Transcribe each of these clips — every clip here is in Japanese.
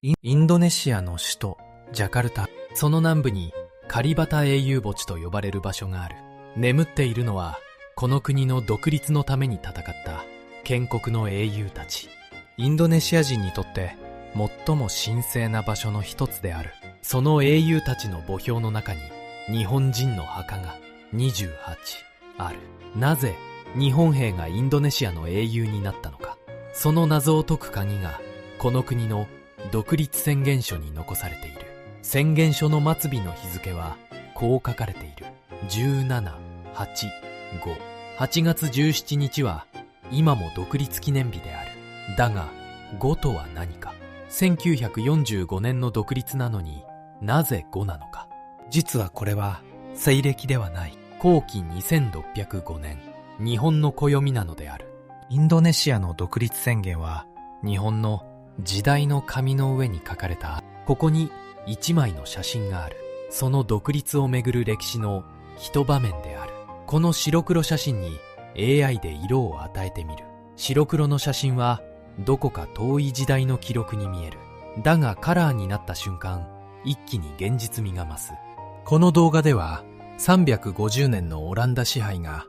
インドネシアの首都ジャカルタ、その南部にカリバタ英雄墓地と呼ばれる場所がある。眠っているのはこの国の独立のために戦った建国の英雄たち。インドネシア人にとって最も神聖な場所の一つである。その英雄たちの墓標の中に日本人の墓が28ある。なぜ日本兵がインドネシアの英雄になったのか。その謎を解く鍵がこの国の独立宣言書に残されている。宣言書の末尾の日付はこう書かれている。1785。8月17日は今も独立記念日である。だが5とは何か。1945年の独立なのになぜ5なのか。実はこれは西暦ではない。公紀2605年、日本の暦なのである。インドネシアの独立宣言は日本の時代の紙の上に書かれた。ここに一枚の写真がある。その独立をめぐる歴史の一場面である。この白黒写真に AI で色を与えてみる。白黒の写真はどこか遠い時代の記録に見える。だがカラーになった瞬間、一気に現実味が増す。この動画では350年のオランダ支配が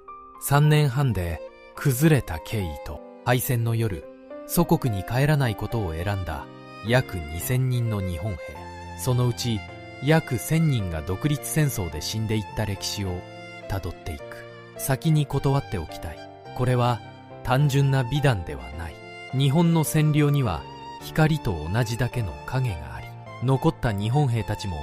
3年半で崩れた経緯と、敗戦の夜祖国に帰らないことを選んだ約2000人の日本兵、そのうち約1000人が独立戦争で死んでいった歴史をたどっていく。先に断っておきたい。これは単純な美談ではない。日本の占領には光と同じだけの影があり、残った日本兵たちも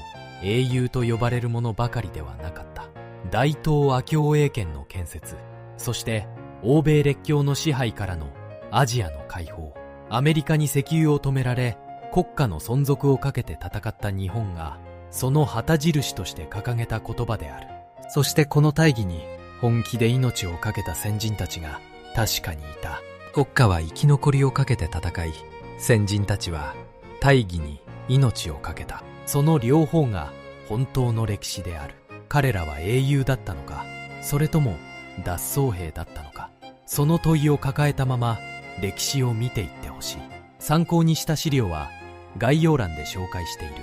英雄と呼ばれるものばかりではなかった。大東亜共栄圏の建設、そして欧米列強の支配からのアジアの解放、アメリカに石油を止められ国家の存続をかけて戦った日本がその旗印として掲げた言葉である。そしてこの大義に本気で命を懸けた先人たちが確かにいた。国家は生き残りをかけて戦い、先人たちは大義に命を懸けた。その両方が本当の歴史である。彼らは英雄だったのか、それとも脱走兵だったのか。その問いを抱えたまま歴史を見ていってほしい。参考にした資料は概要欄で紹介している。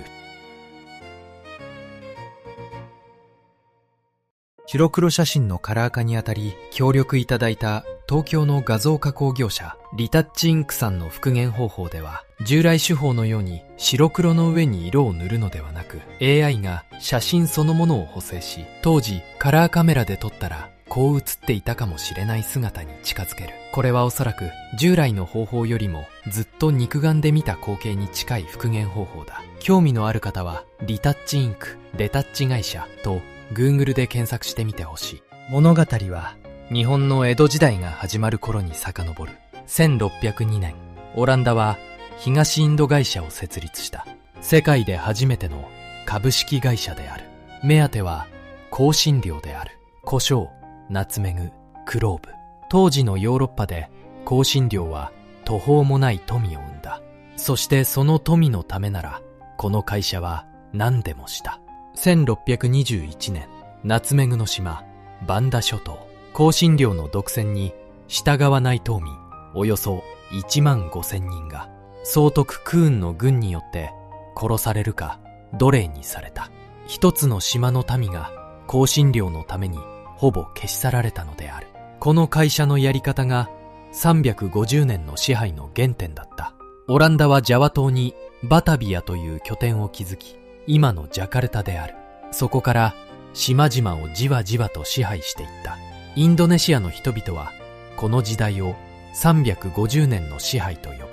白黒写真のカラー化にあたり協力いただいた東京の画像加工業者リタッチインクさんの復元方法では、従来手法のように白黒の上に色を塗るのではなく、 AI が写真そのものを補正し、当時カラーカメラで撮ったらこう写っていたかもしれない姿に近づける。これはおそらく従来の方法よりもずっと肉眼で見た光景に近い復元方法だ。興味のある方はリタッチインクレタッチ会社と Google で検索してみてほしい。物語は日本の江戸時代が始まる頃に遡る。1602年、オランダは東インド会社を設立した。世界で初めての株式会社である。目当ては香辛料である。胡椒、ナツメグ、クローブ。当時のヨーロッパで香辛料は途方もない富を生んだ。そしてその富のためならこの会社は何でもした。1621年、ナツメグの島バンダ諸島、香辛料の独占に従わない島民およそ15000人が総督クーンの軍によって殺されるか奴隷にされた。一つの島の民が香辛料のためにほぼ消し去られたのである。この会社のやり方が350年の支配の原点だった。オランダはジャワ島にバタビアという拠点を築き、今のジャカルタである。そこから島々をじわじわと支配していった。インドネシアの人々はこの時代を350年の支配と呼ぶ。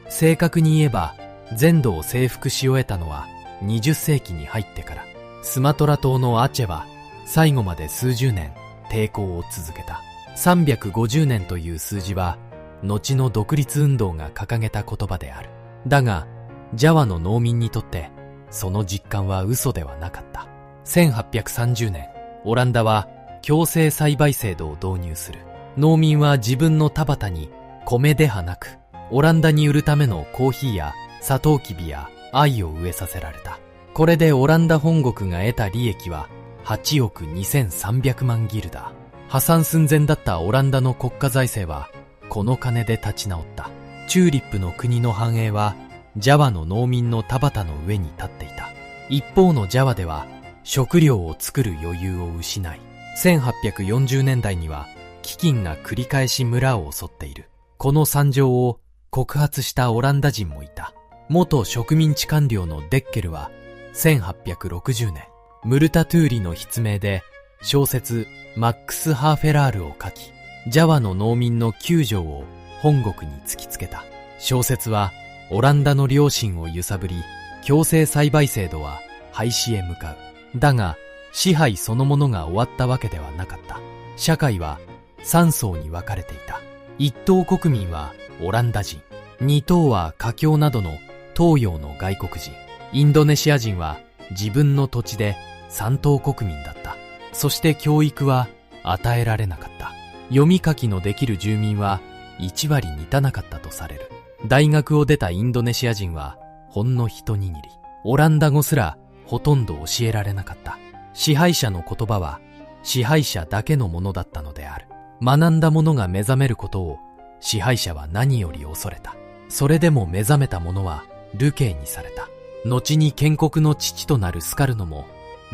正確に言えば全土を征服し終えたのは20世紀に入ってから。スマトラ島のアチェは最後まで数十年抵抗を続けた。350年という数字は後の独立運動が掲げた言葉である。だがジャワの農民にとってその実感は嘘ではなかった。1830年、オランダは強制栽培制度を導入する。農民は自分の田畑に米ではなくオランダに売るためのコーヒーやサトウキビや藍を植えさせられた。これでオランダ本国が得た利益は8億2300万ギルダー。破産寸前だったオランダの国家財政はこの金で立ち直った。チューリップの国の繁栄はジャワの農民の田畑の上に立っていた。一方のジャワでは食料を作る余裕を失い、1840年代には飢饉が繰り返し村を襲っている。この惨状を告発したオランダ人もいた。元植民地官僚のデッケルは1860年、ムルタトゥーリの筆名で小説マックス・ハーフェラールを書き、ジャワの農民の救助を本国に突きつけた。小説はオランダの良心を揺さぶり、強制栽培制度は廃止へ向かう。だが、支配そのものが終わったわけではなかった。社会は3層に分かれていた。一等国民はオランダ人、二等は華僑などの東洋の外国人、インドネシア人は自分の土地で三等国民だった。そして教育は与えられなかった。読み書きのできる住民は1割満たなかったとされる。大学を出たインドネシア人はほんの一握り。オランダ語すらほとんど教えられなかった。支配者の言葉は支配者だけのものだったのである。学んだ者が目覚めることを支配者は何より恐れた。それでも目覚めた者は流刑にされた。後に建国の父となるスカルノも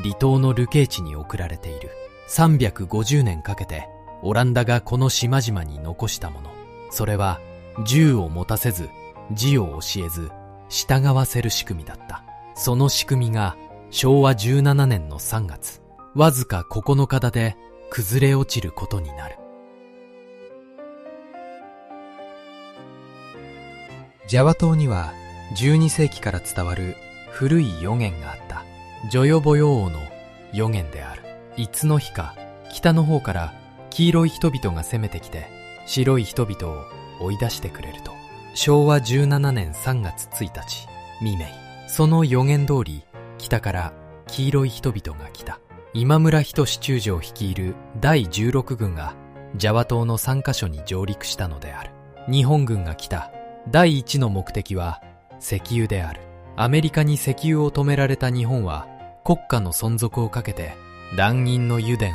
離島の流刑地に送られている。350年かけてオランダがこの島々に残したもの。それは銃を持たせず、字を教えず、従わせる仕組みだった。その仕組みが昭和17年の3月、わずか9日だで崩れ落ちることになる。ジャワ島には12世紀から伝わる古い予言があった。ジョヨボヨ王の予言である。いつの日か北の方から黄色い人々が攻めてきて白い人々を追い出してくれると。昭和17年3月1日未明、その予言通り北から黄色い人々が来た。今村仁中将率いる第16軍がジャワ島の3カ所に上陸したのである。日本軍が来た第一の目的は石油である。アメリカに石油を止められた日本は国家の存続をかけて断銀の油田を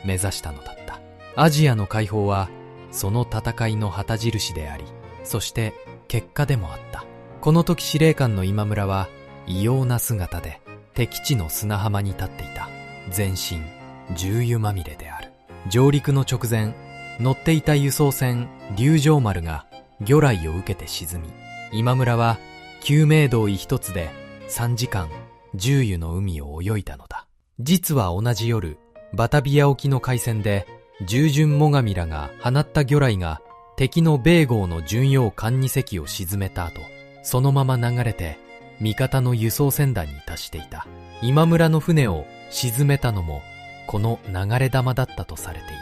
目指したのだった。アジアの解放はその戦いの旗印であり、そして結果でもあった。この時司令官の今村は異様な姿で敵地の砂浜に立っていた。全身重油まみれである。上陸の直前、乗っていた輸送船龍城丸が魚雷を受けて沈み、今村は救命胴衣一つで3時間重油の海を泳いだのだ。実は同じ夜、バタビア沖の海戦で従順最上らが放った魚雷が敵の米号の巡洋艦2隻を沈めた後、そのまま流れて味方の輸送船団に達していた。今村の船を沈めたのもこの流れ弾だったとされている。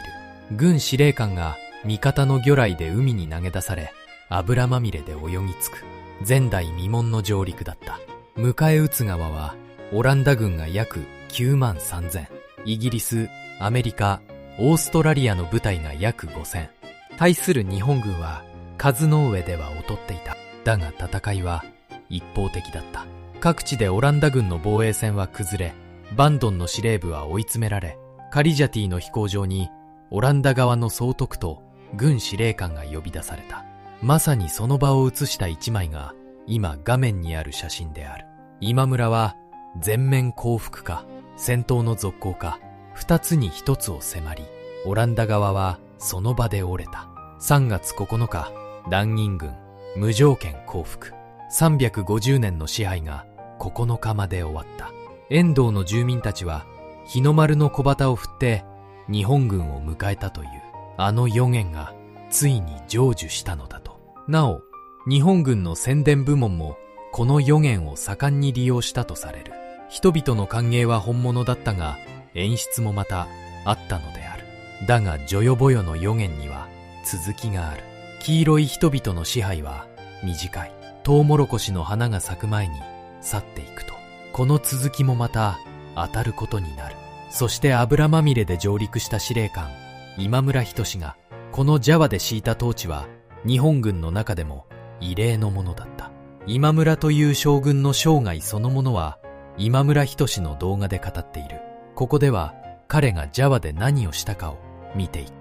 軍司令官が味方の魚雷で海に投げ出され、油まみれで泳ぎ着く。前代未聞の上陸だった。迎え撃つ側はオランダ軍が約9万3000、イギリス、アメリカ、オーストラリアの部隊が約5000。対する日本軍は数の上では劣っていた。だが戦いは一方的だった。各地でオランダ軍の防衛線は崩れ、バンドンの司令部は追い詰められ、カリジャティの飛行場にオランダ側の総督と軍司令官が呼び出された。まさにその場を映した一枚が今画面にある写真である。今村は全面降伏か戦闘の続行か二つに一つを迫り、オランダ側はその場で折れた。3月9日、断銀軍無条件降伏。350年の支配が9日まで終わった。遠藤の住民たちは日の丸の小旗を振って日本軍を迎えたというあの予言がついに成就したのだと。なお、日本軍の宣伝部門もこの予言を盛んに利用したとされる。人々の歓迎は本物だったが、演出もまたあったのである。だがジョヨボヨの予言には続きがある。黄色い人々の支配は短い。トウモロコシの花が咲く前に去っていくと。この続きもまた当たることになる。そして油まみれで上陸した司令官今村仁がこのジャワで敷いた統治は日本軍の中でも異例のものだった。今村という将軍の生涯そのものは今村仁の動画で語っている。ここでは彼がジャワで何をしたかを見ていく。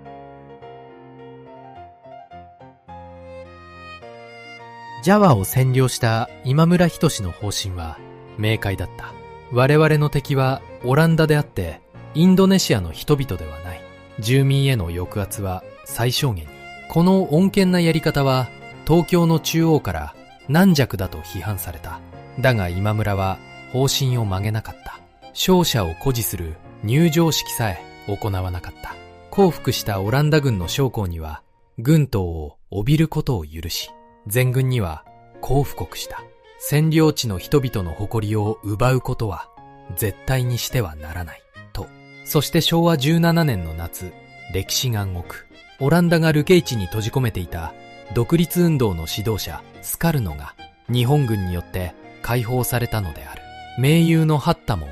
ジャワを占領した今村仁の方針は明快だった。我々の敵はオランダであってインドネシアの人々ではない。住民への抑圧は最小限に。この穏健なやり方は東京の中央から軟弱だと批判された。だが今村は方針を曲げなかった。勝者を誇示する入場式さえ行わなかった。降伏したオランダ軍の将校には軍刀を帯びることを許し、全軍にはこう布告した。占領地の人々の誇りを奪うことは絶対にしてはならないと。そして昭和17年の夏、歴史が動く。オランダが流刑地に閉じ込めていた独立運動の指導者スカルノが日本軍によって解放されたのである。盟友のハッタも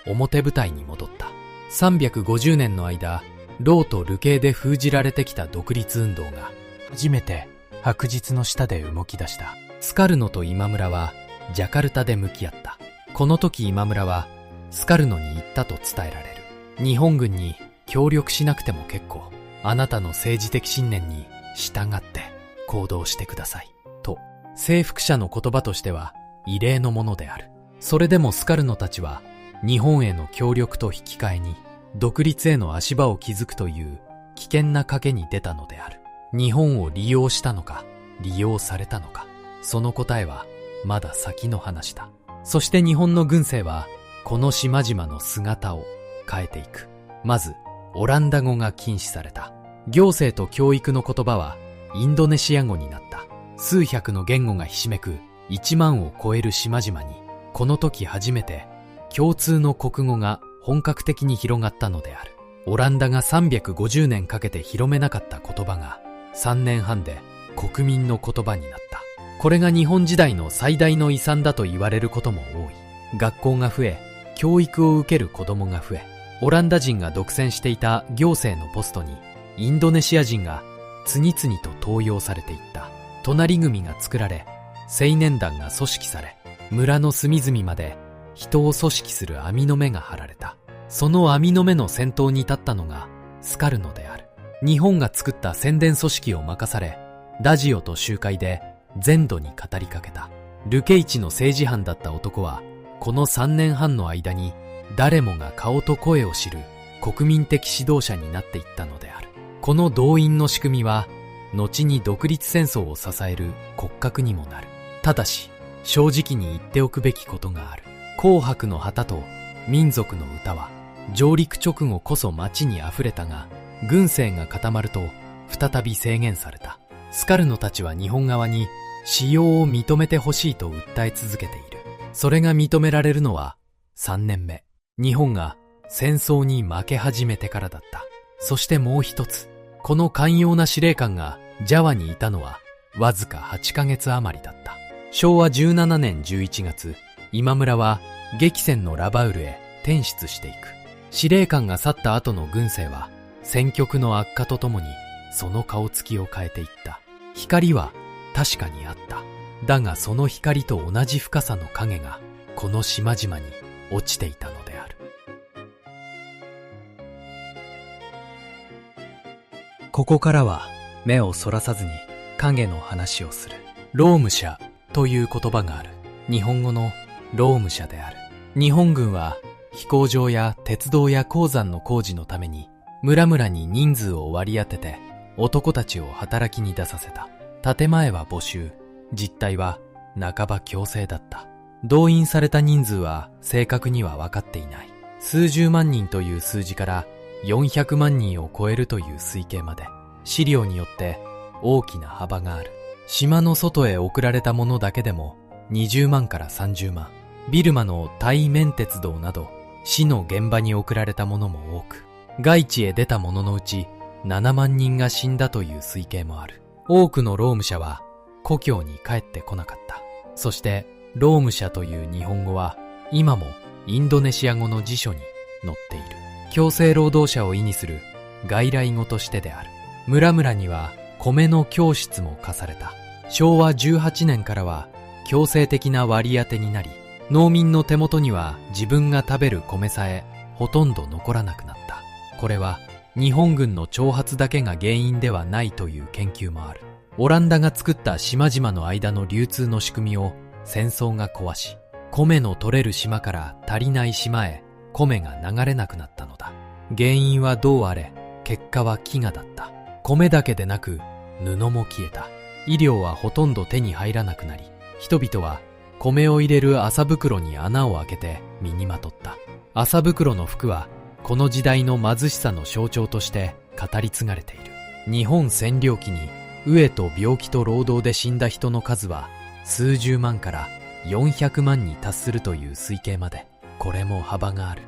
表舞台に戻った。350年の間、牢と流刑で封じられてきた独立運動が初めて白日の下で動き出した。スカルノと今村はジャカルタで向き合った。この時今村はスカルノに言ったと伝えられる。日本軍に協力しなくても結構。あなたの政治的信念に従って行動してください。と、征服者の言葉としては異例のものである。それでもスカルノたちは日本への協力と引き換えに独立への足場を築くという危険な賭けに出たのである。日本を利用したのか、利用されたのか。その答えはまだ先の話だ。そして日本の軍政はこの島々の姿を変えていく。まず、オランダ語が禁止された。行政と教育の言葉はインドネシア語になった。数百の言語がひしめく1万を超える島々に、この時初めて共通の国語が本格的に広がったのである。オランダが350年かけて広めなかった言葉が3年半で国民の言葉になった。これが日本時代の最大の遺産だと言われることも多い。学校が増え、教育を受ける子供が増え、オランダ人が独占していた行政のポストにインドネシア人が次々と登用されていった。隣組が作られ、青年団が組織され、村の隅々まで人を組織する網の目が張られた。その網の目の先頭に立ったのがスカルノである。日本が作った宣伝組織を任され、ラジオと集会で全土に語りかけた。流刑地の政治犯だった男は、この3年半の間に誰もが顔と声を知る国民的指導者になっていったのである。この動員の仕組みは、後に独立戦争を支える骨格にもなる。ただし、正直に言っておくべきことがある。紅白の旗と民族の歌は、上陸直後こそ街に溢れたが、軍政が固まると再び制限された。スカルノたちは日本側に使用を認めてほしいと訴え続けている。それが認められるのは3年目。日本が戦争に負け始めてからだった。そしてもう一つ、この寛容な司令官がジャワにいたのはわずか8ヶ月余りだった。昭和17年11月、今村は激戦のラバウルへ転出していく。司令官が去った後の軍政は戦局の悪化とともにその顔つきを変えていった。光は確かにあった。だがその光と同じ深さの影がこの島々に落ちていたのである。ここからは目をそらさずに影の話をする。労務者という言葉がある。日本語の労務者である。日本軍は飛行場や鉄道や鉱山の工事のために村々に人数を割り当てて男たちを働きに出させた。建前は募集、実態は半ば強制だった。動員された人数は正確には分かっていない。数十万人という数字から400万人を超えるという推計まで、資料によって大きな幅がある。島の外へ送られたものだけでも20万から30万。ビルマの対面鉄道など死の現場に送られたものも多く、外地へ出た者のうち7万人が死んだという推計もある。多くの労務者は故郷に帰ってこなかった。そして労務者という日本語は今もインドネシア語の辞書に載っている。強制労働者を意味する外来語としてである。村々には米の供出も課された。昭和18年からは強制的な割り当てになり、農民の手元には自分が食べる米さえほとんど残らなくなった。これは日本軍の挑発だけが原因ではないという研究もある。オランダが作った島々の間の流通の仕組みを戦争が壊し、米の取れる島から足りない島へ米が流れなくなったのだ。原因はどうあれ、結果は飢餓だった。米だけでなく布も消えた。医療はほとんど手に入らなくなり、人々は米を入れる麻袋に穴を開けて身にまとった。麻袋の服はこの時代の貧しさの象徴として語り継がれている。日本占領期に飢えと病気と労働で死んだ人の数は数十万から400万に達するという推計まで、これも幅がある。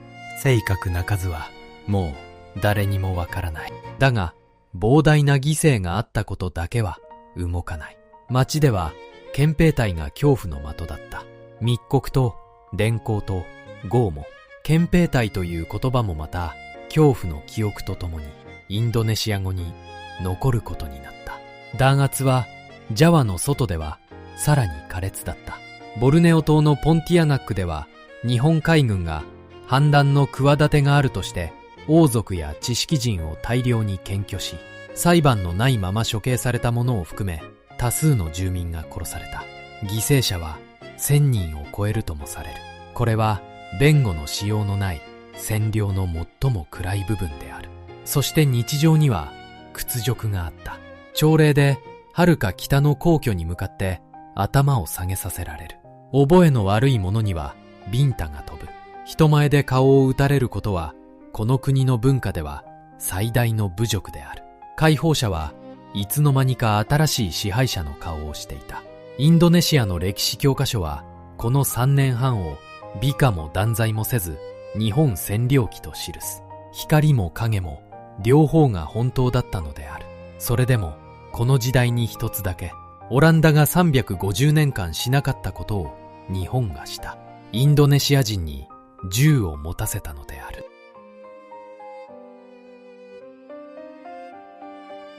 正確な数はもう誰にもわからない。だが膨大な犠牲があったことだけは動かない。町では憲兵隊が恐怖の的だった。密告と連行と拷問。憲兵隊という言葉もまた恐怖の記憶とともにインドネシア語に残ることになった。弾圧はジャワの外ではさらに苛烈だった。ボルネオ島のポンティアナックでは日本海軍が反乱の企てがあるとして王族や知識人を大量に検挙し、裁判のないまま処刑された者を含め多数の住民が殺された。犠牲者は1000人を超えるともされる。これは弁護のしようのない占領の最も暗い部分である。そして日常には屈辱があった。朝礼で遥か北の皇居に向かって頭を下げさせられる。覚えの悪い者にはビンタが飛ぶ。人前で顔を打たれることはこの国の文化では最大の侮辱である。解放者はいつの間にか新しい支配者の顔をしていた。インドネシアの歴史教科書はこの3年半を美化も断罪もせず日本占領期と記す。光も影も両方が本当だったのである。それでもこの時代に一つだけオランダが350年間しなかったことを日本がした。インドネシア人に銃を持たせたのである。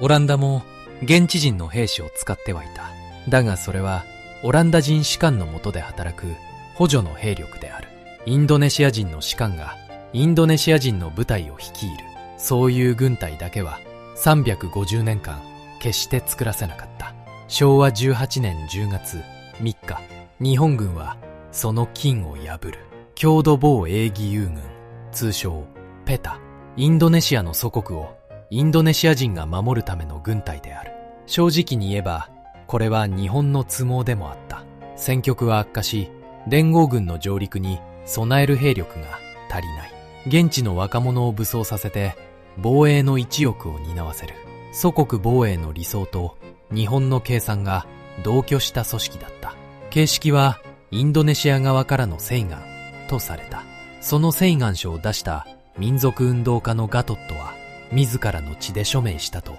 オランダも現地人の兵士を使ってはいた。だがそれはオランダ人士官の下で働く補助の兵力である。インドネシア人の士官がインドネシア人の部隊を率いる。そういう軍隊だけは350年間決して作らせなかった。昭和18年10月3日、日本軍はその禁を破る。郷土防衛義勇軍、通称ペタ。インドネシアの祖国をインドネシア人が守るための軍隊である。正直に言えばこれは日本の都合でもあった。戦局は悪化し、連合軍の上陸に備える兵力が足りない。現地の若者を武装させて防衛の一翼を担わせる。祖国防衛の理想と日本の計算が同居した組織だった。形式はインドネシア側からの請願とされた。その請願書を出した民族運動家のガトットは自らの血で署名したと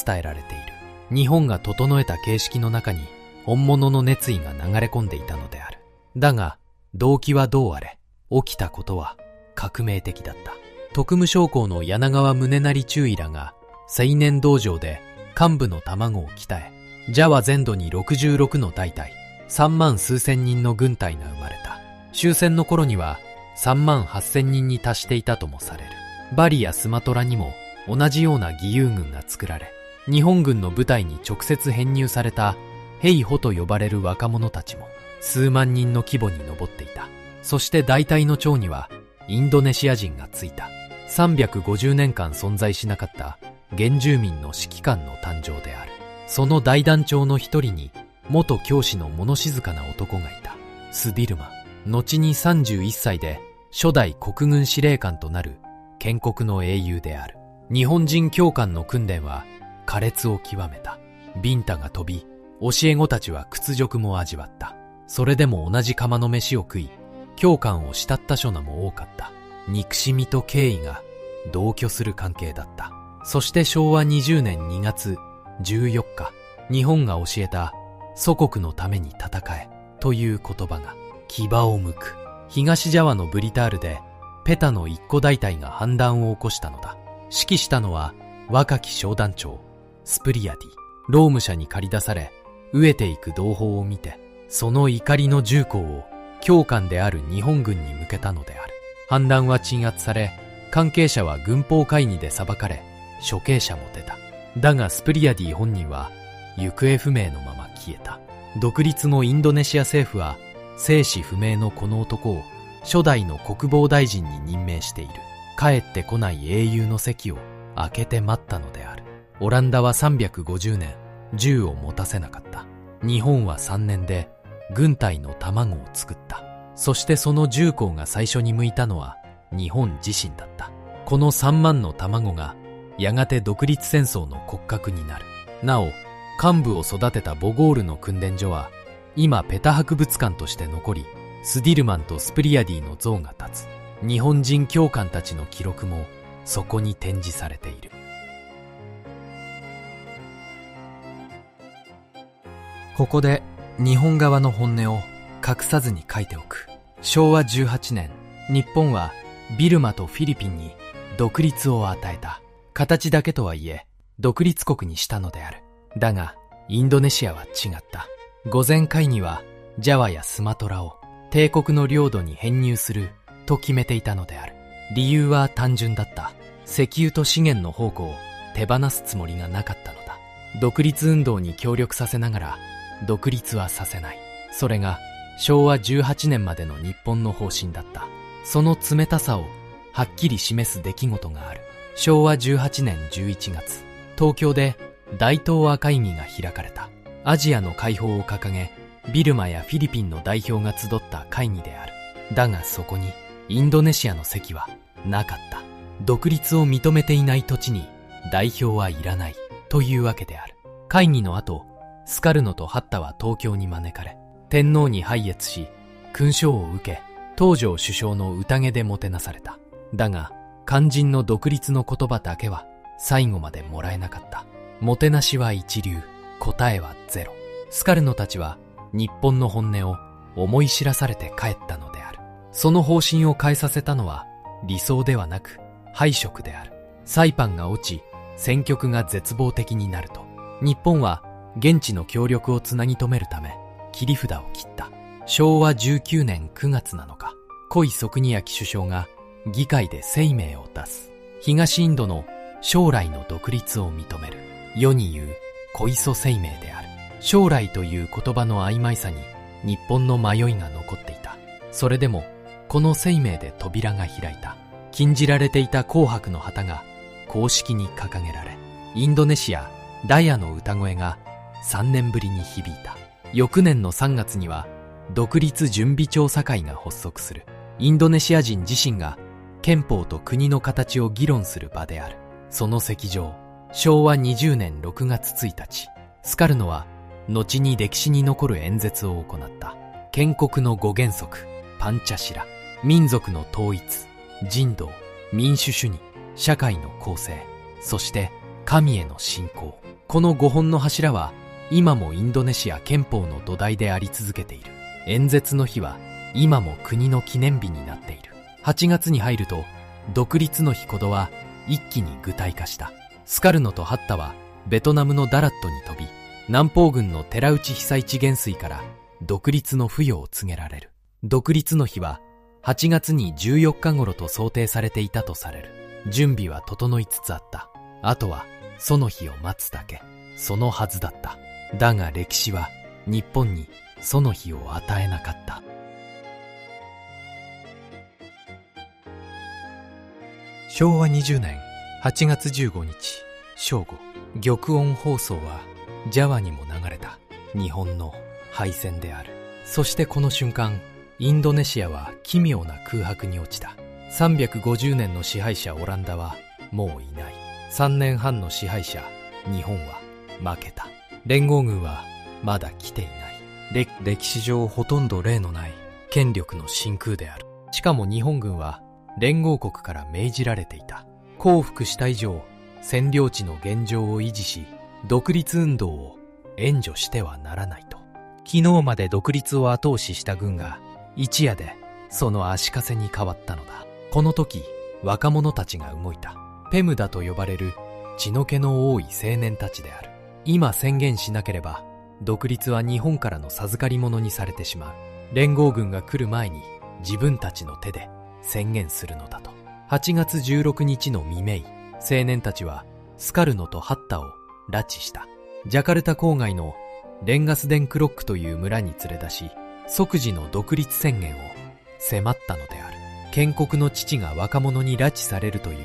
伝えられている。日本が整えた形式の中に本物の熱意が流れ込んでいたのである。だが動機はどうあれ、起きたことは革命的だった。特務将校の柳川宗成中尉らが青年道場で幹部の卵を鍛え、ジャワ全土に66の大隊、3万数千人の軍隊が生まれた。終戦の頃には3万8000人に達していたともされる。バリやスマトラにも同じような義勇軍が作られ、日本軍の部隊に直接編入されたヘイホと呼ばれる若者たちも数万人の規模に上っていた。そして大隊の長にはインドネシア人がついた。350年間存在しなかった原住民の指揮官の誕生である。その大団長の一人に元教師の物静かな男がいた。スディルマ。後に31歳で初代国軍司令官となる建国の英雄である。日本人教官の訓練は苛烈を極めた。ビンタが飛び、教え子たちは屈辱も味わった。それでも同じ釜の飯を食い、教官を慕った書なも多かった。憎しみと敬意が同居する関係だった。そして昭和20年2月14日、日本が教えた祖国のために戦えという言葉が牙を剥く。東ジャワのブリタールでペタの一個大隊が反乱を起こしたのだ。指揮したのは若き小団長スプリアディ。労務者に駆り出され飢えていく同胞を見て、その怒りの銃口を教官である日本軍に向けたのである。反乱は鎮圧され、関係者は軍法会議で裁かれ、処刑者も出た。だがスプリアディ本人は行方不明のまま消えた。独立後インドネシア政府は生死不明のこの男を初代の国防大臣に任命している。帰ってこない英雄の席を開けて待ったのである。オランダは350年銃を持たせなかった。日本は3年で軍隊の卵を作った。そしてその銃口が最初に向いたのは日本自身だった。この3万の卵がやがて独立戦争の骨格になる。なお、幹部を育てたボゴールの訓練所は今ペタ博物館として残り、スディルマンとスプリアディの像が立つ。日本人教官たちの記録もそこに展示されている。ここで日本側の本音を隠さずに書いておく。昭和18年、日本はビルマとフィリピンに独立を与えた。形だけとはいえ独立国にしたのである。だがインドネシアは違った。御前会議はジャワやスマトラを帝国の領土に編入すると決めていたのである。理由は単純だった。石油と資源の宝庫を手放すつもりがなかったのだ。独立運動に協力させながら独立はさせない。それが昭和18年までの日本の方針だった。その冷たさをはっきり示す出来事がある。昭和18年11月、東京で大東亜会議が開かれた。アジアの解放を掲げ、ビルマやフィリピンの代表が集った会議である。だがそこにインドネシアの席はなかった。独立を認めていない土地に代表はいらないというわけである。会議の後、スカルノとハッタは東京に招かれ、天皇に拝謁し、勲章を受け、東条首相の宴でもてなされた。だが、肝心の独立の言葉だけは最後までもらえなかった。もてなしは一流、答えはゼロ。スカルノたちは日本の本音を思い知らされて帰ったのである。その方針を変えさせたのは理想ではなく敗色である。サイパンが落ち、戦局が絶望的になると、日本は現地の協力をつなぎ止めるため切り札を切った。昭和19年9月7日、小井即二焼首相が議会で声明を出す。東インドの将来の独立を認める。世に言う小磯声明である。将来という言葉の曖昧さに日本の迷いが残っていた。それでもこの声明で扉が開いた。禁じられていた紅白の旗が公式に掲げられ、インドネシアダヤの歌声が3年ぶりに響いた。翌年の3月には独立準備調査会が発足する。インドネシア人自身が憲法と国の形を議論する場である。その席上、昭和20年6月1日、スカルノは後に歴史に残る演説を行った。建国の5原則、パンチャシラ、民族の統一、人道、民主主義、社会の公正、そして神への信仰。この5本の柱は今もインドネシア憲法の土台であり続けている。演説の日は今も国の記念日になっている。8月に入ると独立の日こどは一気に具体化した。スカルノとハッタはベトナムのダラットに飛び、南方軍の寺内被災地元帥から独立の付与を告げられる。独立の日は8月に14日頃と想定されていたとされる。準備は整いつつあった。あとはその日を待つだけ。そのはずだった。だが歴史は日本にその日を与えなかった。昭和20年8月15日正午、玉音放送はジャワにも流れた。日本の敗戦である。そしてこの瞬間、インドネシアは奇妙な空白に落ちた。350年の支配者オランダはもういない。3年半の支配者日本は負けた。連合軍はまだ来ていない。歴史上ほとんど例のない権力の真空である。しかも日本軍は連合国から命じられていた。降伏した以上、占領地の現状を維持し、独立運動を援助してはならないと。昨日まで独立を後押しした軍が一夜でその足かせに変わったのだ。この時、若者たちが動いた。ペムダと呼ばれる血の気の多い青年たちである。今宣言しなければ独立は日本からの授かり物にされてしまう。連合軍が来る前に自分たちの手で宣言するのだと。8月16日の未明、青年たちはスカルノとハッタを拉致した。ジャカルタ郊外のレンガスデンクロックという村に連れ出し、即時の独立宣言を迫ったのである。建国の父が若者に拉致されるという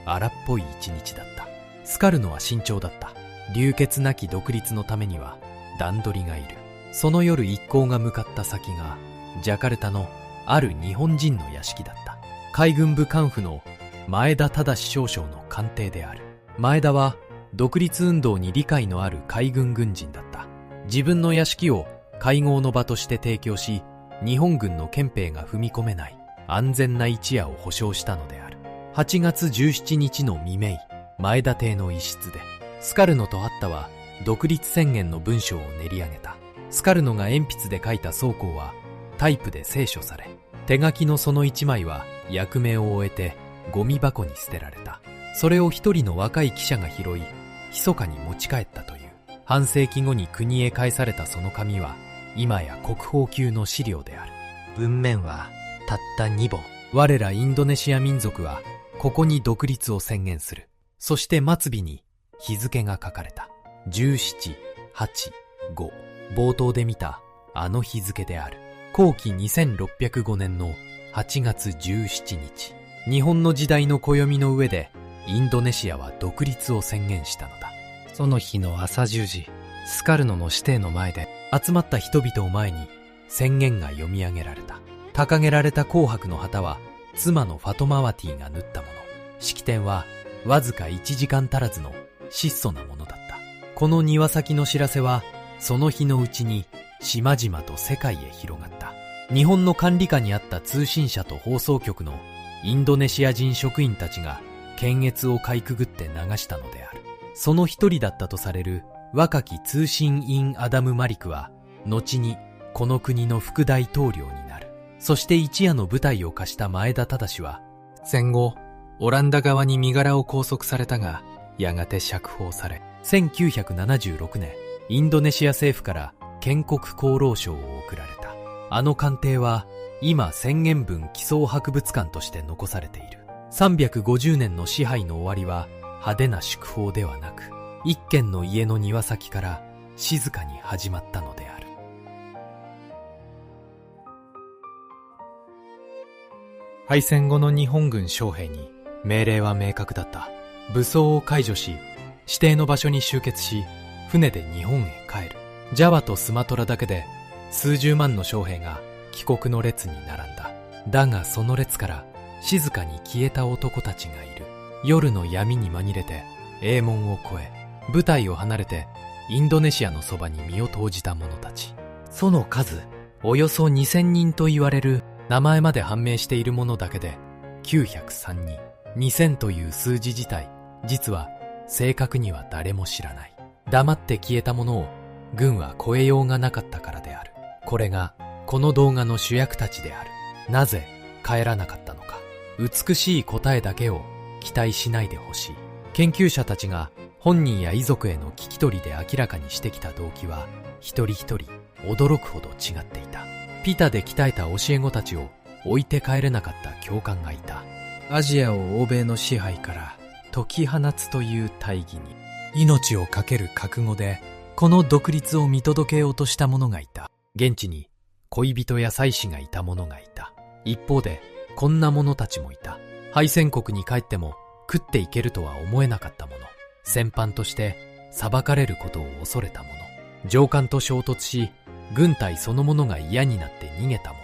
荒っぽい一日だった。スカルノは慎重だった。流血なき独立のためには段取りがいる。その夜一行が向かった先がジャカルタのある日本人の屋敷だった。海軍部幹部の前田忠少将の官邸である。前田は独立運動に理解のある海軍軍人だった。自分の屋敷を会合の場として提供し、日本軍の憲兵が踏み込めない安全な一夜を保証したのである。8月17日の未明、前田邸の一室でスカルノとアッタは独立宣言の文章を練り上げた。スカルノが鉛筆で書いた草稿はタイプで清書され、手書きのその一枚は役目を終えてゴミ箱に捨てられた。それを一人の若い記者が拾い、密かに持ち帰ったという。半世紀後に国へ返されたその紙は今や国宝級の資料である。文面はたった2本。我らインドネシア民族はここに独立を宣言する。そして末尾に日付が書かれた。17、8、5。冒頭で見たあの日付である。後期2605年の8月17日。日本の時代の暦の上でインドネシアは独立を宣言したのだ。その日の朝10時、スカルノの指定の前で集まった人々を前に宣言が読み上げられた。掲げられた紅白の旗は妻のファトマワティが縫ったもの。式典はわずか1時間足らずの質素なものだった。この庭先の知らせはその日のうちに島々と世界へ広がった。日本の管理下にあった通信社と放送局のインドネシア人職員たちが検閲をかいくぐって流したのである。その一人だったとされる若き通信員アダム・マリクは後にこの国の副大統領になる。そして一夜の舞台を貸した前田忠は戦後オランダ側に身柄を拘束されたが、やがて釈放され、1976年インドネシア政府から建国功労賞を贈られた。あの艦艇は今宣言文基礎博物館として残されている。350年の支配の終わりは派手な祝砲ではなく、一軒の家の庭先から静かに始まったのである。敗戦後の日本軍将兵に命令は明確だった。武装を解除し、指定の場所に集結し、船で日本へ帰る。ジャワとスマトラだけで数十万の将兵が帰国の列に並んだ。だがその列から静かに消えた男たちがいる。夜の闇に紛れて営門を越え、部隊を離れてインドネシアのそばに身を投じた者たち。その数およそ2000人と言われる。名前まで判明している者だけで903人。2000という数字自体、実は正確には誰も知らない。黙って消えた者を軍は超えようがなかったからである。これがこの動画の主役たちである。なぜ帰らなかったのか。美しい答えだけを期待しないでほしい。研究者たちが本人や遺族への聞き取りで明らかにしてきた動機は一人一人驚くほど違っていた。ピタで鍛えた教え子たちを置いて帰れなかった教官がいた。アジアを欧米の支配から解き放つという大義に命を懸ける覚悟でこの独立を見届けようとした者がいた。現地に恋人や妻子がいた者がいた。一方でこんな者たちもいた。敗戦国に帰っても食っていけるとは思えなかった者。戦犯として裁かれることを恐れた者。上官と衝突し軍隊そのものが嫌になって逃げた者。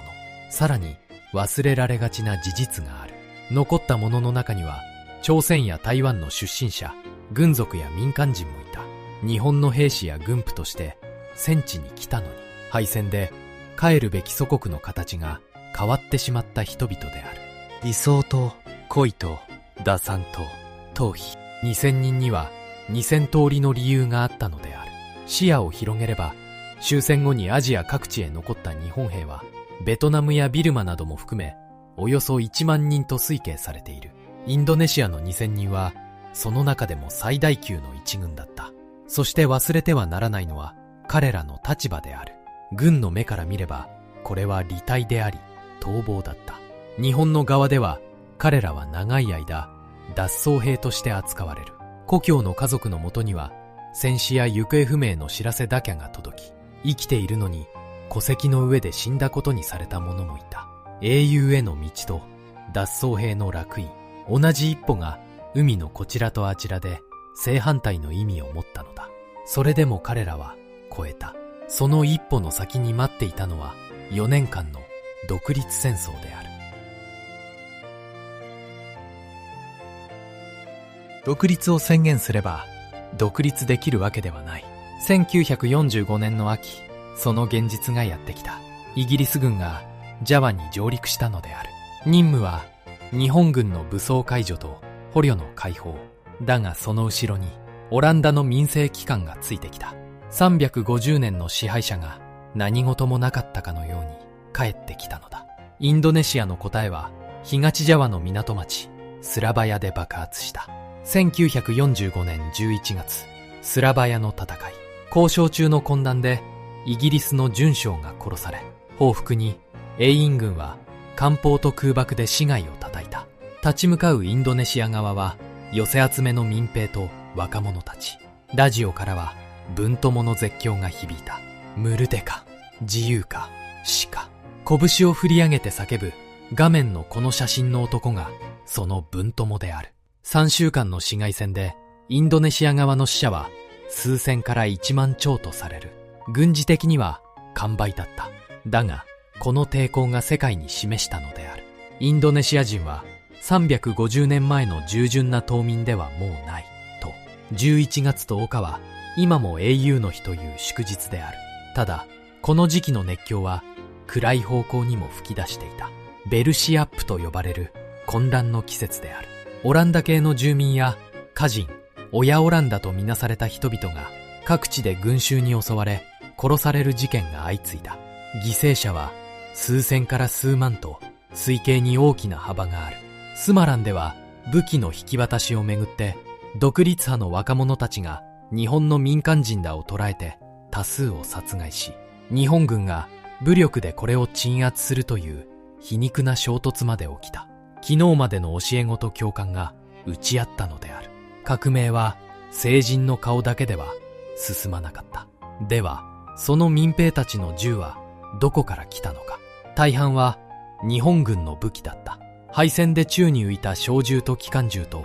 さらに忘れられがちな事実がある。残った者の中には朝鮮や台湾の出身者、軍属や民間人もいた。日本の兵士や軍夫として戦地に来たのに、敗戦で帰るべき祖国の形が変わってしまった人々である。理想と恋と打算と逃避。2000人には2000通りの理由があったのである。視野を広げれば、終戦後にアジア各地へ残った日本兵はベトナムやビルマなども含めおよそ1万人と推計されている。インドネシアの2000人はその中でも最大級の一軍だった。そして忘れてはならないのは彼らの立場である。軍の目から見ればこれは利体であり逃亡だった。日本の側では彼らは長い間脱走兵として扱われる。故郷の家族のもとには戦死や行方不明の知らせだけが届き、生きているのに戸籍の上で死んだことにされた者もいた。英雄への道と脱走兵の楽園、同じ一歩が海のこちらとあちらで正反対の意味を持ったのだ。それでも彼らは越えた。その一歩の先に待っていたのは4年間の独立戦争である。独立を宣言すれば独立できるわけではない。1945年の秋、その現実がやってきた。イギリス軍がジャワに上陸したのである。任務は日本軍の武装解除と捕虜の解放。だがその後ろにオランダの民政機関がついてきた。350年の支配者が何事もなかったかのように帰ってきたのだ。インドネシアの答えは東ジャワの港町スラバヤで爆発した。1945年11月、スラバヤの戦い。交渉中の混乱でイギリスの准将が殺され、報復に英印軍は艦砲と空爆で市街を叩いた。立ち向かうインドネシア側は寄せ集めの民兵と若者たち。ラジオからは文友の絶叫が響いた。ムルデか、自由か、死か。拳を振り上げて叫ぶ画面のこの写真の男がその文友である。3週間の市街戦でインドネシア側の死者は数千から1万超とされる。軍事的には完売だった。だがこの抵抗が世界に示したのである。インドネシア人は350年前の従順な島民ではもうないと。11月10日は今も英雄の日という祝日である。ただこの時期の熱狂は暗い方向にも吹き出していた。ベルシアップと呼ばれる混乱の季節である。オランダ系の住民や歌人、親オランダとみなされた人々が各地で群衆に襲われ殺される事件が相次いだ。犠牲者は数千から数万と推計に大きな幅がある。スマランでは武器の引き渡しをめぐって独立派の若者たちが日本の民間人らを捕らえて多数を殺害し、日本軍が武力でこれを鎮圧するという皮肉な衝突まで起きた。昨日までの教え子と教官が打ち合ったのである。革命は聖人の顔だけでは進まなかった。ではその民兵たちの銃はどこから来たのか。大半は日本軍の武器だった。敗戦で宙に浮いた小銃と機関銃と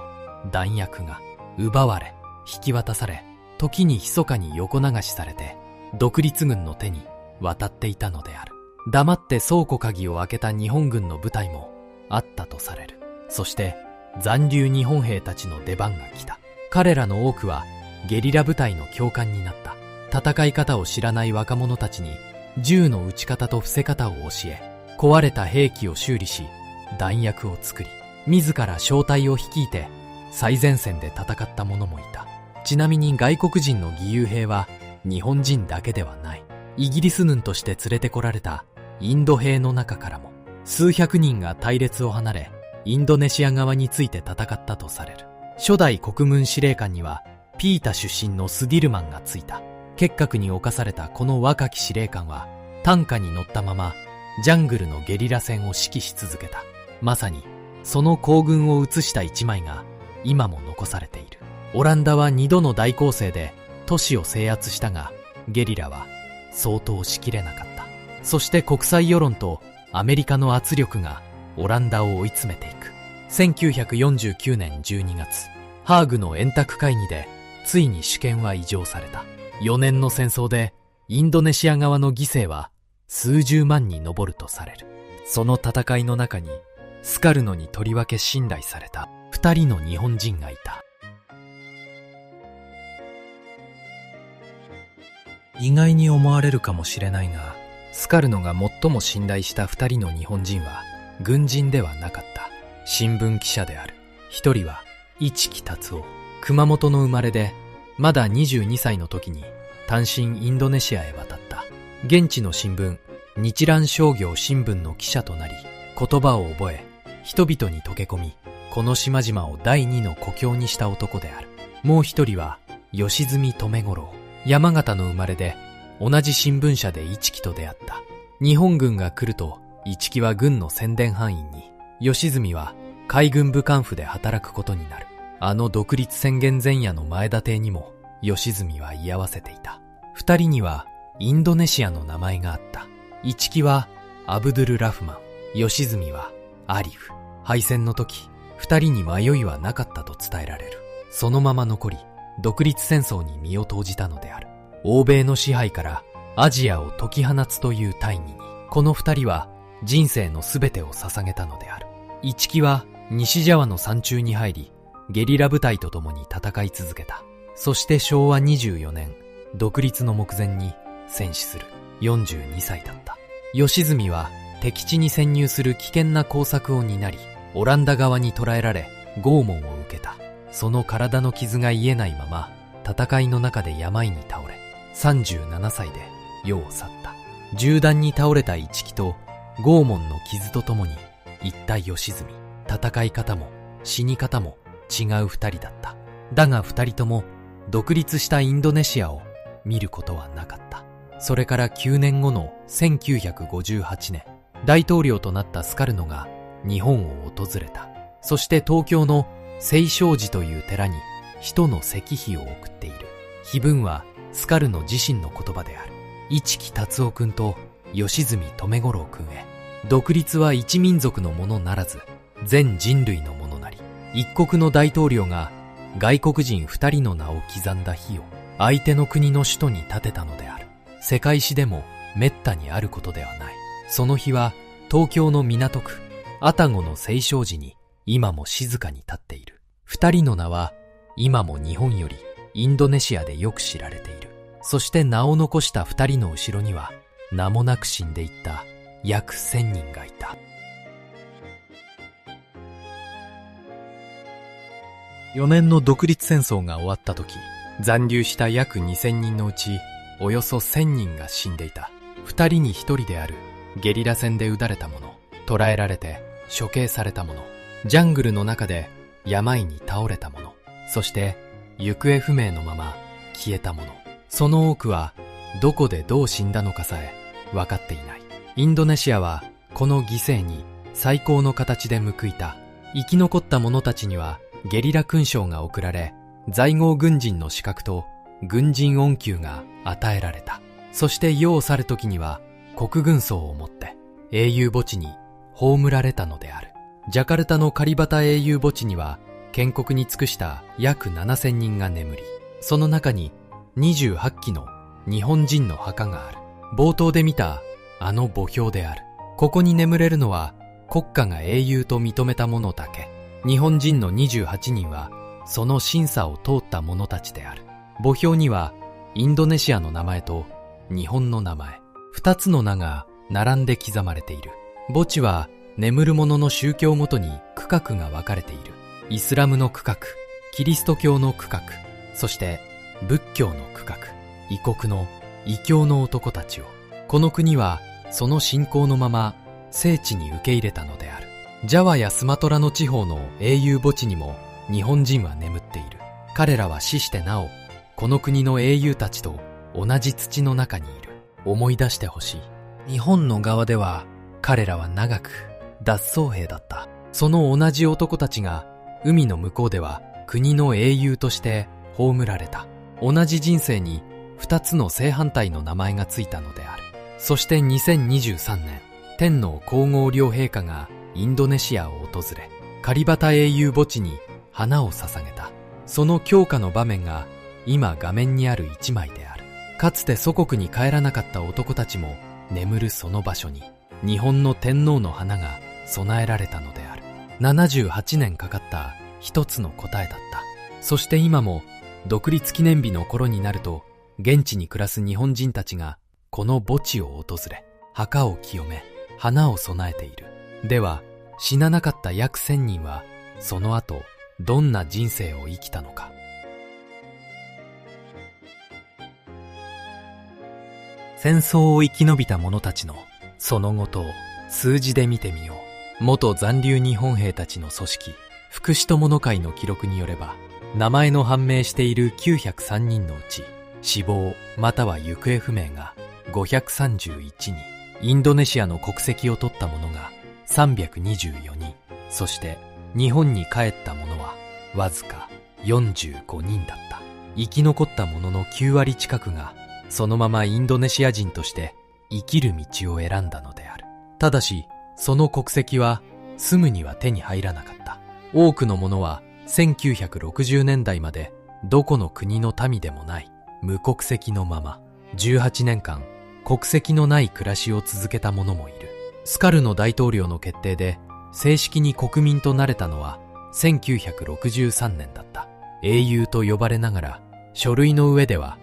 弾薬が奪われ引き渡され、時に密かに横流しされて独立軍の手に渡っていたのである。黙って倉庫鍵を開けた日本軍の部隊もあったとされる。そして残留日本兵たちの出番が来た。彼らの多くはゲリラ部隊の教官になった。戦い方を知らない若者たちに銃の撃ち方と伏せ方を教え、壊れた兵器を修理し弾薬を作り、自ら小隊を率いて最前線で戦った者もいた。ちなみに外国人の義勇兵は日本人だけではない。イギリス軍として連れてこられたインド兵の中からも数百人が隊列を離れインドネシア側について戦ったとされる。初代国軍司令官にはピータ出身のスディルマンがついた。結核に侵されたこの若き司令官は担架に乗ったままジャングルのゲリラ戦を指揮し続けた。まさにその行軍を写した一枚が今も残されている。オランダは2度の大攻勢で都市を制圧したが、ゲリラは相当しきれなかった。そして国際世論とアメリカの圧力がオランダを追い詰めていく。1949年12月、ハーグの円卓会議でついに主権は移譲された。4年の戦争でインドネシア側の犠牲は数十万に上るとされる。その戦いの中にスカルノにとりわけ信頼された2人の日本人がいた。意外に思われるかもしれないが、スカルノが最も信頼した2人の日本人は軍人ではなかった。新聞記者である。1人は市木達夫。熊本の生まれで、まだ22歳の時に単身インドネシアへ渡った。現地の新聞、日蘭商業新聞の記者となり、言葉を覚え、人々に溶け込み、この島々を第二の故郷にした男である。もう一人は吉住留五郎。山形の生まれで、同じ新聞社で市木と出会った。日本軍が来ると、市木は軍の宣伝班員に、吉住は海軍武官府で働くことになる。あの独立宣言前夜の前田邸にも吉住は居合わせていた。二人にはインドネシアの名前があった。一木はアブドゥル・ラフマン、吉住はアリフ。敗戦の時、二人に迷いはなかったと伝えられる。そのまま残り、独立戦争に身を投じたのである。欧米の支配からアジアを解き放つという大義に、この二人は人生のすべてを捧げたのである。一木は西ジャワの山中に入り、ゲリラ部隊と共に戦い続けた。そして昭和24年、独立の目前に戦死する。42歳だった。吉住は敵地に潜入する危険な工作を担り、オランダ側に捕らえられ、拷問を受けた。その体の傷が癒えないまま、戦いの中で病に倒れ、37歳で世を去った。銃弾に倒れた一木と、拷問の傷とともに、一体吉住。戦い方も死に方も違う二人だった。だが二人とも、独立したインドネシアを見ることはなかった。それから9年後の1958年、大統領となったスカルノが日本を訪れた。そして東京の清正寺という寺に人の石碑を送っている。碑文はスカルノ自身の言葉である。一木達夫君と吉住留五郎君へ。独立は一民族のものならず、全人類のものなり。一国の大統領が外国人二人の名を刻んだ碑を相手の国の首都に建てたのである。世界史でも滅多にあることではない。その碑は東京の港区愛宕の清正寺に今も静かに立っている。二人の名は今も日本よりインドネシアでよく知られている。そして名を残した二人の後ろには名もなく死んでいった約1000人がいた。4年の独立戦争が終わった時、残留した約2000人のうちおよそ1000人が死んでいた。二人に一人であるゲリラ戦で撃たれた者、捕らえられて処刑された者、ジャングルの中で病に倒れた者、そして行方不明のまま消えた者、その多くはどこでどう死んだのかさえ分かっていない。インドネシアはこの犠牲に最高の形で報いた。生き残った者たちにはゲリラ勲章が贈られ、在郷軍人の資格と軍人恩給が与えられた。そして世を去る時には国軍葬をもって英雄墓地に葬られたのである。ジャカルタのカリバタ英雄墓地には建国に尽くした約7000人が眠り、その中に28基の日本人の墓がある。冒頭で見たあの墓標である。ここに眠れるのは国家が英雄と認めた者だけ。日本人の28人はその審査を通った者たちである。墓標にはインドネシアの名前と日本の名前、二つの名が並んで刻まれている。墓地は眠る者の宗教ごとに区画が分かれている。イスラムの区画、キリスト教の区画、そして仏教の区画。異国の異教の男たちを、この国はその信仰のまま聖地に受け入れたのである。ジャワやスマトラの地方の英雄墓地にも日本人は眠っている。彼らは死してなおこの国の英雄たちと同じ土の中にいる。思い出してほしい。日本の側では彼らは長く脱走兵だった。その同じ男たちが海の向こうでは国の英雄として葬られた。同じ人生に二つの正反対の名前がついたのである。そして2023年、天皇皇后両陛下がインドネシアを訪れ、カリバタ英雄墓地に花を捧げた。その供花の場面が今画面にある一枚である。かつて祖国に帰らなかった男たちも眠るその場所に日本の天皇の花が備えられたのである。78年かかった一つの答えだった。そして今も独立記念日の頃になると、現地に暮らす日本人たちがこの墓地を訪れ、墓を清め、花を備えている。では、死ななかった約1000人は、その後、どんな人生を生きたのか。戦争を生き延びた者たちのその後と数字で見てみよう。元残留日本兵たちの組織、福祉友の会の記録によれば、名前の判明している903人のうち、死亡または行方不明が531人、インドネシアの国籍を取った者が324人、そして日本に帰った者はわずか45人だった。生き残った者の9割近くがそのままインドネシア人として生きる道を選んだのである。ただしその国籍はすぐには手に入らなかった。多くの者は1960年代までどこの国の民でもない無国籍のまま18年間国籍のない暮らしを続けた者もいる。スカルノ大統領の決定で正式に国民となれたのは1963年だった。英雄と呼ばれながら書類の上では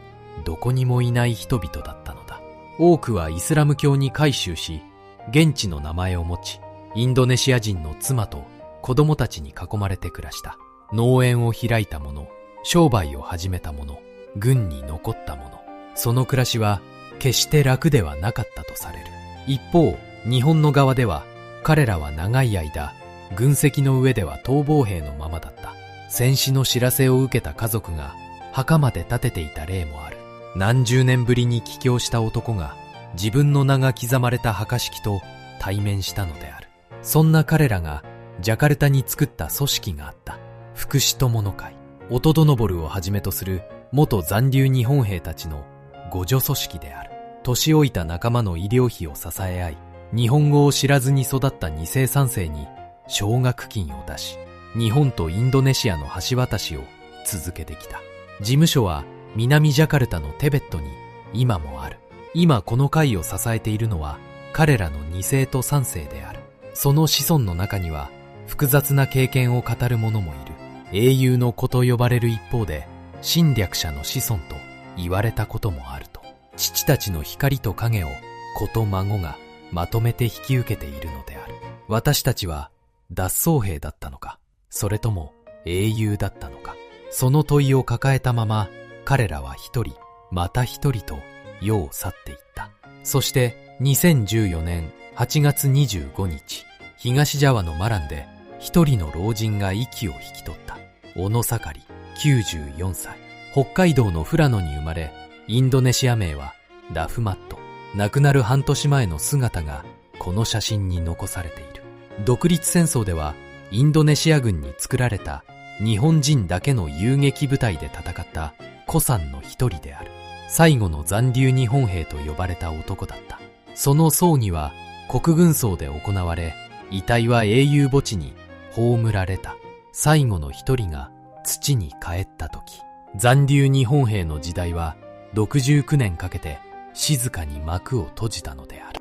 どこにもいない人々だったのだ。多くはイスラム教に改宗し、現地の名前を持ち、インドネシア人の妻と子供たちに囲まれて暮らした。農園を開いた者、商売を始めた者、軍に残った者、その暮らしは決して楽ではなかったとされる。一方、日本の側では彼らは長い間軍籍の上では逃亡兵のままだった。戦死の知らせを受けた家族が墓まで建てていた例もある。何十年ぶりに帰郷した男が自分の名が刻まれた墓敷と対面したのである。そんな彼らがジャカルタに作った組織があった。福祉友の会。オトドノボルをはじめとする元残留日本兵たちの互助組織である。年老いた仲間の医療費を支え合い、日本語を知らずに育った2世3世に奨学金を出し、日本とインドネシアの橋渡しを続けてきた。事務所は南ジャカルタのテベットに今もある。今この会を支えているのは彼らの2世と3世である。その子孫の中には複雑な経験を語る者もいる。英雄の子と呼ばれる一方で侵略者の子孫と言われたこともあると。父たちの光と影を子と孫がまとめて引き受けているのである。私たちは脱走兵だったのか、それとも英雄だったのか。その問いを抱えたまま彼らは一人また一人と世を去っていった。そして2014年8月25日、東ジャワのマランで一人の老人が息を引き取った。小野盛り94歳。北海道の富良野に生まれ、インドネシア名はラフマット。亡くなる半年前の姿がこの写真に残されている。独立戦争ではインドネシア軍に作られた日本人だけの遊撃部隊で戦ったコさんの一人である。最後の残留日本兵と呼ばれた男だった。その葬儀は国軍葬で行われ、遺体は英雄墓地に葬られた。最後の一人が土に帰った時、残留日本兵の時代は69年かけて静かに幕を閉じたのである。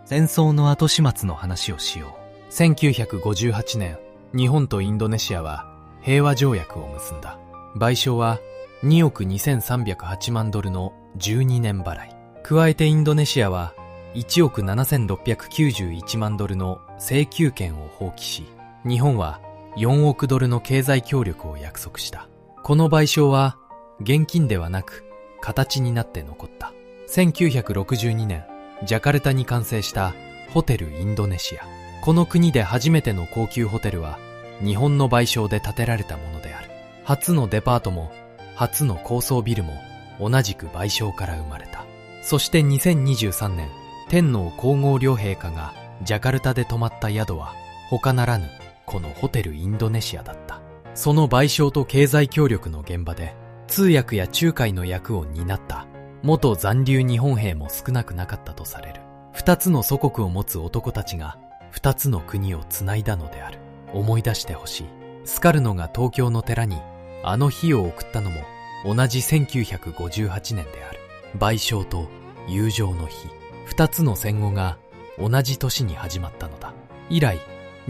戦争の後始末の話をしよう。1958年、日本とインドネシアは平和条約を結んだ。賠償は2億2308万ドルの12年払い。加えてインドネシアは1億7691万ドルの請求権を放棄し、日本は4億ドルの経済協力を約束した。この賠償は現金ではなく形になって残った。1962年、ジャカルタに完成したホテルインドネシア。この国で初めての高級ホテルは日本の賠償で建てられたものである。初のデパートも初の高層ビルも同じく賠償から生まれた。そして2023年、天皇皇后両陛下がジャカルタで泊まった宿は他ならぬこのホテルインドネシアだった。その賠償と経済協力の現場で通訳や仲介の役を担った元残留日本兵も少なくなかったとされる。二つの祖国を持つ男たちが二つの国をつないだのである。思い出してほしい。スカルノが東京の寺にあの日を送ったのも同じ1958年である。賠償と友情の日。二つの戦後が同じ年に始まったのだ。以来、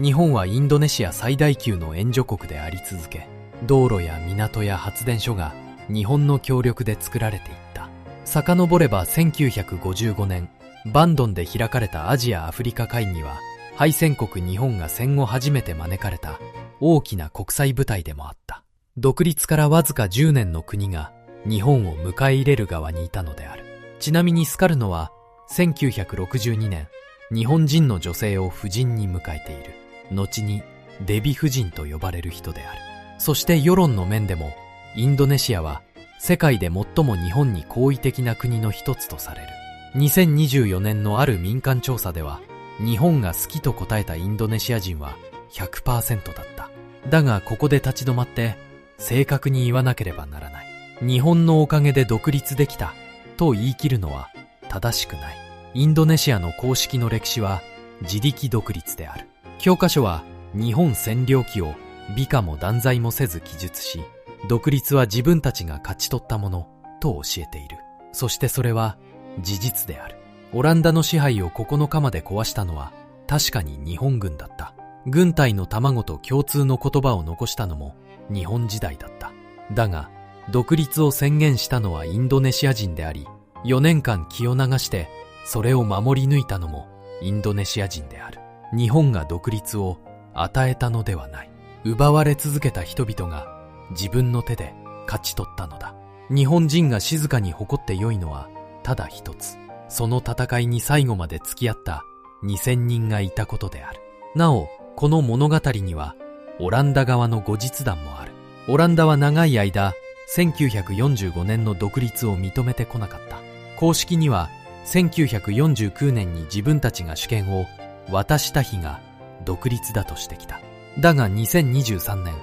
日本はインドネシア最大級の援助国であり続け、道路や港や発電所が日本の協力で作られていった。遡れば1955年、バンドンで開かれたアジア・アフリカ会議は、敗戦国日本が戦後初めて招かれた大きな国際舞台でもあった。独立からわずか10年の国が日本を迎え入れる側にいたのである。ちなみにスカルノは1962年、日本人の女性を夫人に迎えている。後にデヴィ夫人と呼ばれる人である。そして世論の面でも、インドネシアは世界で最も日本に好意的な国の一つとされる。2024年のある民間調査では、日本が好きと答えたインドネシア人は 100% だった。だがここで立ち止まって正確に言わなければならない。日本のおかげで独立できたと言い切るのは正しくない。インドネシアの公式の歴史は自力独立である。教科書は日本占領期を美化も断罪もせず記述し、独立は自分たちが勝ち取ったものと教えている。そしてそれは事実である。オランダの支配を9日まで壊したのは確かに日本軍だった。軍隊の卵と共通の言葉を残したのも日本時代だった。だが独立を宣言したのはインドネシア人であり、4年間気を流してそれを守り抜いたのもインドネシア人である。日本が独立を与えたのではない。奪われ続けた人々が自分の手で勝ち取ったのだ。日本人が静かに誇ってよいのはただ一つ。その戦いに最後まで付き合った2000人がいたことである。なお、この物語にはオランダ側の後日談もある。オランダは長い間、1945年の独立を認めてこなかった。公式には1949年に自分たちが主権を渡した日が独立だとしてきた。だが2023年、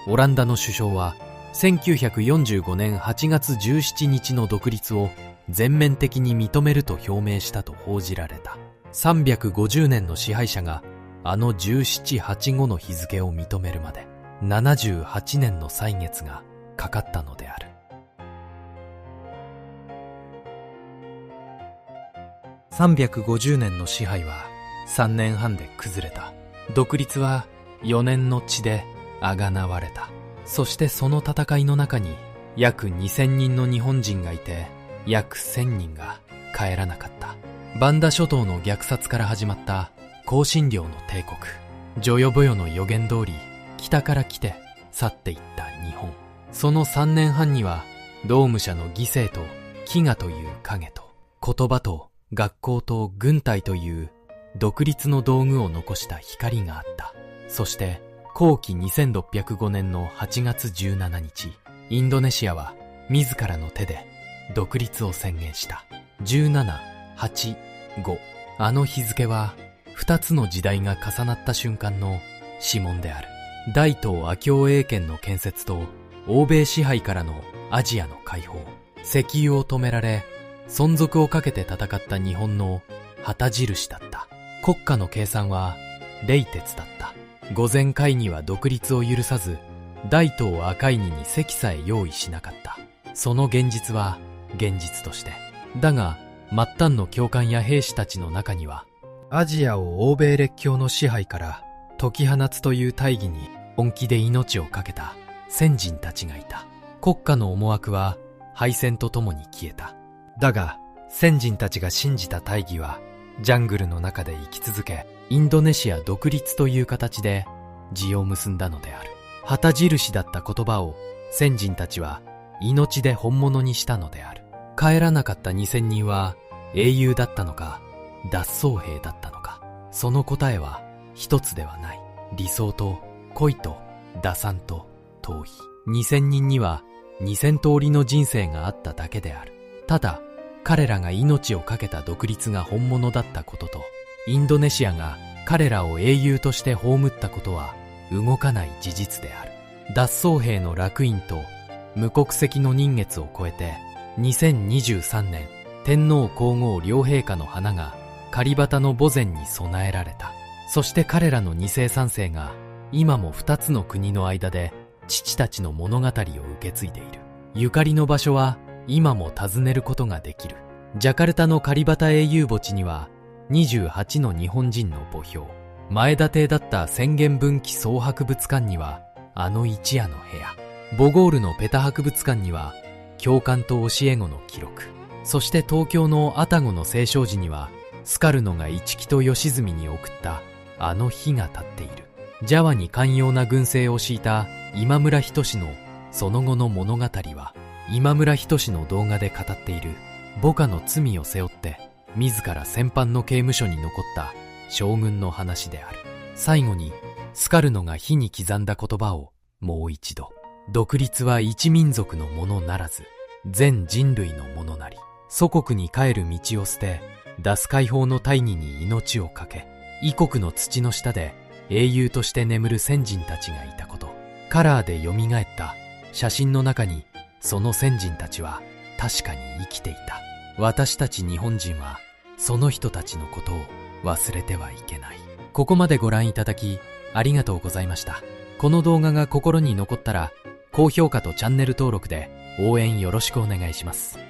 オランダの首相は1945年8月17日の独立を全面的に認めると表明したと報じられた。350年の支配者があの1785の日付を認めるまで78年の歳月がかかったのである。350年の支配は3年半で崩れた。独立は4年の血であがなわれた。そしてその戦いの中に約2000人の日本人がいて、約1000人が帰らなかった。バンダ諸島の虐殺から始まった香辛料の帝国。ジョヨボヨの予言通り、北から来て去っていった日本。その3年半には、労務者の犠牲と飢餓という影と、言葉と学校と軍隊という独立の道具を残した光があった。そして、後期2605年の8月17日、インドネシアは自らの手で独立を宣言した。17、8、5。あの日付は、2つの時代が重なった瞬間の指紋である。大東亜共栄圏の建設と、欧米支配からのアジアの解放。石油を止められ、存続をかけて戦った日本の旗印だった。国家の計算は、冷徹だった。御前会議は独立を許さず、大東亜会議に席さえ用意しなかった。その現実は現実として。だが、末端の教官や兵士たちの中には、アジアを欧米列強の支配から解き放つという大義に本気で命を懸けた先人たちがいた。国家の思惑は敗戦とともに消えた。だが、先人たちが信じた大義は、ジャングルの中で生き続け、インドネシア独立という形で字を結んだのである。旗印だった言葉を先人たちは命で本物にしたのである。帰らなかった2000人は英雄だったのか、脱走兵だったのか。その答えは一つではない。理想と恋と打算と逃避。2000人には2000通りの人生があっただけである。ただ、彼らが命を懸けた独立が本物だったことと、インドネシアが彼らを英雄として葬ったことは動かない事実である。脱走兵の烙印と無国籍の年月を超えて、2023年、天皇皇后両陛下の花がカリバタの墓前に備えられた。そして彼らの二世三世が今も2つの国の間で父たちの物語を受け継いでいる。ゆかりの場所は今も訪ねることができる。ジャカルタのカリバタ英雄墓地には28の日本人の墓標。前建てだった宣言分岐総博物館にはあの一夜の部屋。ボゴールのペタ博物館には教官と教え子の記録。そして東京の愛宕の聖勝寺にはスカルノが一木と義澄に送ったあの日が立っている。ジャワに寛容な軍政を敷いた今村仁のその後の物語は、今村仁の動画で語っている母家の罪を背負って自ら戦犯の刑務所に残った将軍の話である。最後にスカルノが火に刻んだ言葉をもう一度。独立は一民族のものならず全人類のものなり。祖国に帰る道を捨て、脱解放の大義に命を懸け、異国の土の下で英雄として眠る先人たちがいたこと。カラーで蘇った写真の中に、その先人たちは確かに生きていた。私たち日本人はその人たちのことを忘れてはいけない。ここまでご覧いただきありがとうございました。この動画が心に残ったら高評価とチャンネル登録で応援よろしくお願いします。